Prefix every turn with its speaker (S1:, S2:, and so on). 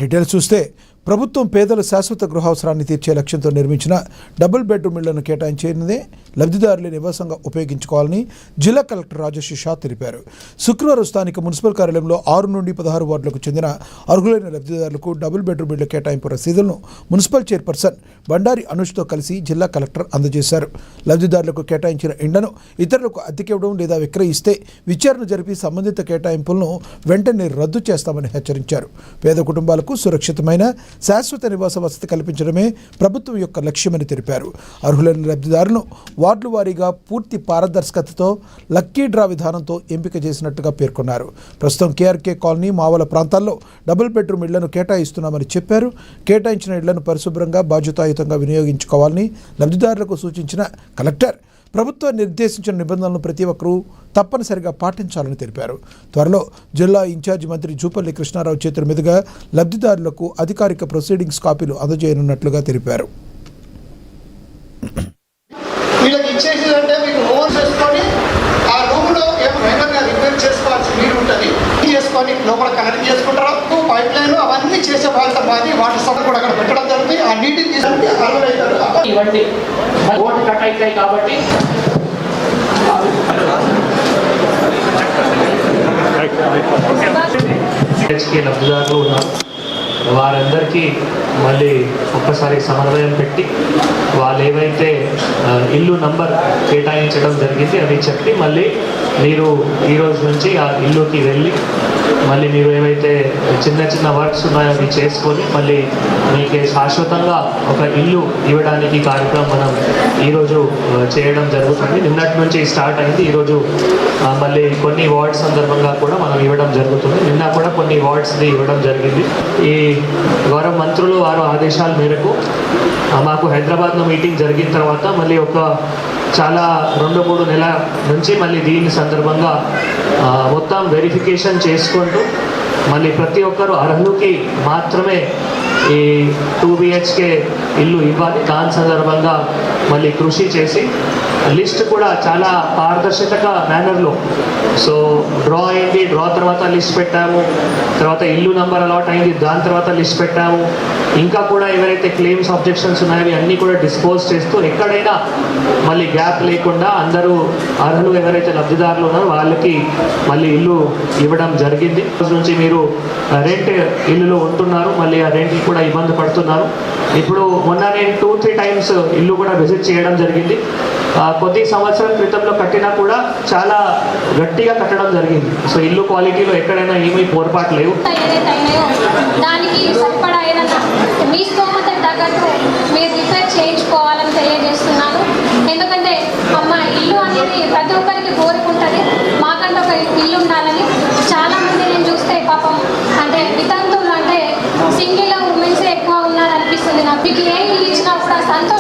S1: Details చూస్తే ప్రభుత్వం పేదల శాశ్వత గృహావసరాన్ని తీర్చే లక్ష్యంతో నిర్మించిన డబుల్ బెడ్రూమ్ ఇళ్లను కేటాయించేదే లబ్ధిదారుల నివాసంగా ఉపయోగించుకోవాలని జిల్లా కలెక్టర్ రాజశ్రీ షా తెలిపారు. శుక్రవారం స్థానిక మున్సిపల్ కార్యాలయంలో 6 నుండి 16 వార్డులకు చెందిన అర్హులైన లబ్ధిదారులకు డబుల్ బెడ్రూమ్ ఇళ్ల కేటాయింపు రసీదులను మున్సిపల్ చైర్పర్సన్ బండారి అనుష్తో కలిసి జిల్లా కలెక్టర్ అందజేశారు. లబ్ధిదారులకు కేటాయించిన ఇళ్లను ఇతరులకు అద్దెకివ్వడం లేదా విక్రయిస్తే విచారణ జరిపి సంబంధిత కేటాయింపులను వెంటనే రద్దు చేస్తామని హెచ్చరించారు. పేద కుటుంబాలకు సురక్షితమైన శాశ్వత నివాస వసతి కల్పించడమే ప్రభుత్వం యొక్క లక్ష్యమని తెలిపారు. అర్హులైన లబ్ధిదారులను వార్డుల వారీగా పూర్తి పారదర్శకతతో లక్కీ డ్రా విధానంతో ఎంపిక చేసినట్టుగా పేర్కొన్నారు. ప్రస్తుతం కేఆర్కే కాలనీ, మావల ప్రాంతాల్లో డబుల్ బెడ్రూమ్ ఇళ్లను కేటాయిస్తున్నామని చెప్పారు. కేటాయించిన ఇళ్లను పరిశుభ్రంగా బాధ్యతాయుతంగా వినియోగించుకోవాలని లబ్ధిదారులకు సూచించిన కలెక్టర్ ప్రభుత్వం నిర్దేశించిన నిబంధనలను ప్రతి ఒక్కరూ తప్పనిసరిగా పాటించాలని తెలిపారు. త్వరలో జిల్లా ఇన్ఛార్జి మంత్రి జూపల్లి కృష్ణారావు చేతుల మీదుగా లబ్ధిదారులకు అధికారిక ప్రొసీడింగ్స్ కాపీలు అందజేయనున్నట్లుగా తెలిపారు.
S2: లోపల కనెక్ట్ చేసుకుంటారు, పైప్ లైన్ అవన్నీ చేసే బాధ్యత మాది. వాటర్ సప్లై కూడా అక్కడ పెట్టడం జరుగుతుంది. ఆ నీటిని తీసుకుంటే
S3: ఇవన్నీ ఓటు కట్ అవుతాయి కాబట్టి లబ్ధిదారులు ఉన్నారు. వారందరికీ మళ్ళీ ఒక్కసారి సమన్వయం పెట్టి వాళ్ళు ఏవైతే ఇల్లు నంబర్ కేటాయించడం జరిగింది అవి చెప్పి మళ్ళీ మీరు ఈరోజు నుంచి ఆ ఇల్లుకి వెళ్ళి మళ్ళీ మీరు ఏవైతే చిన్న చిన్న వర్క్స్ ఉన్నాయో అవి చేసుకొని మళ్ళీ మీకు శాశ్వతంగా ఒక ఇల్లు ఇవ్వడానికి కార్యక్రమం మనం ఈరోజు చేయడం జరుగుతుంది. నిన్నటి నుంచి స్టార్ట్ అయింది. ఈరోజు మళ్ళీ కొన్ని వార్డ్స్ సందర్భంగా కూడా మనం ఇవ్వడం జరుగుతుంది. నిన్న కూడా కొన్ని వార్డ్స్ని ఇవ్వడం జరిగింది. ఈ గౌరవ మంత్రులు వారు ఆదేశాల మేరకు మాకు హైదరాబాద్లో మీటింగ్ జరిగిన తర్వాత మళ్ళీ ఒక చాలా 2-3 నెలల నుంచి మళ్ళీ దీని సందర్భంగా మొత్తం వెరిఫికేషన్ చేసుకుంటూ మళ్ళీ ప్రతి ఒక్కరు అర్హులకి మాత్రమే ఈ 2 BHK ఇల్లు ఇవ్వాలి. దాని సందర్భంగా మళ్ళీ కృషి చేసి లిస్ట్ కూడా చాలా పారదర్శక మేనర్లో డ్రా అయింది. డ్రా తర్వాత లిస్ట్ పెట్టాము. తర్వాత ఇల్లు నంబర్ అలాట్ అయింది. దాని తర్వాత లిస్ట్ పెట్టాము. ఇంకా కూడా ఎవరైతే క్లెయిమ్స్ ఆబ్జెక్షన్స్ ఉన్నాయో అన్నీ కూడా డిస్పోజ్ చేస్తూ ఎక్కడైనా మళ్ళీ గ్యాప్ లేకుండా అందరూ అర్హులు ఎవరైతే లబ్ధిదారులు ఉన్నారో వాళ్ళకి మళ్ళీ ఇల్లు ఇవ్వడం జరిగింది. రోజు నుంచి మీరు రెంట్ ఇల్లులో ఉంటున్నారు, మళ్ళీ ఆ రెంట్కి కూడా ఇబ్బంది పడుతున్నారు. ఇప్పుడు మొన్న నేను 2-3 టైమ్స్ ఇల్లు కూడా విజిట్ చేయడం జరిగింది. కొద్ది సంవత్సరం క్రితంలో కట్టినా కూడా చాలా గట్టిగా కట్టడం జరిగింది. ఇల్లు క్వాలిటీలో ఎక్కడైనా ఏమీ పొరపాటు లేవు.
S4: దానికి సరిపడా ఏదన్నా మీ స్తోమతకు తగ్గట్టు మీరు రిపేర్ చేయించుకోవాలని తెలియజేస్తున్నాను. ఎందుకంటే ఇల్లు అనేది ప్రతి ఒక్కరికి కోరుకుంటుంది. మాకంటే ఒక ఇల్లు ఉండాలని. చాలామంది నేను చూస్తే పాపం అంటే వితంతువులు అంటే సింగిల్ ఉమెన్సే ఎక్కువ ఉన్నారనిపిస్తుంది. నాకు మీకు ఏ ఇల్లు ఇచ్చినా కూడా సంతోషం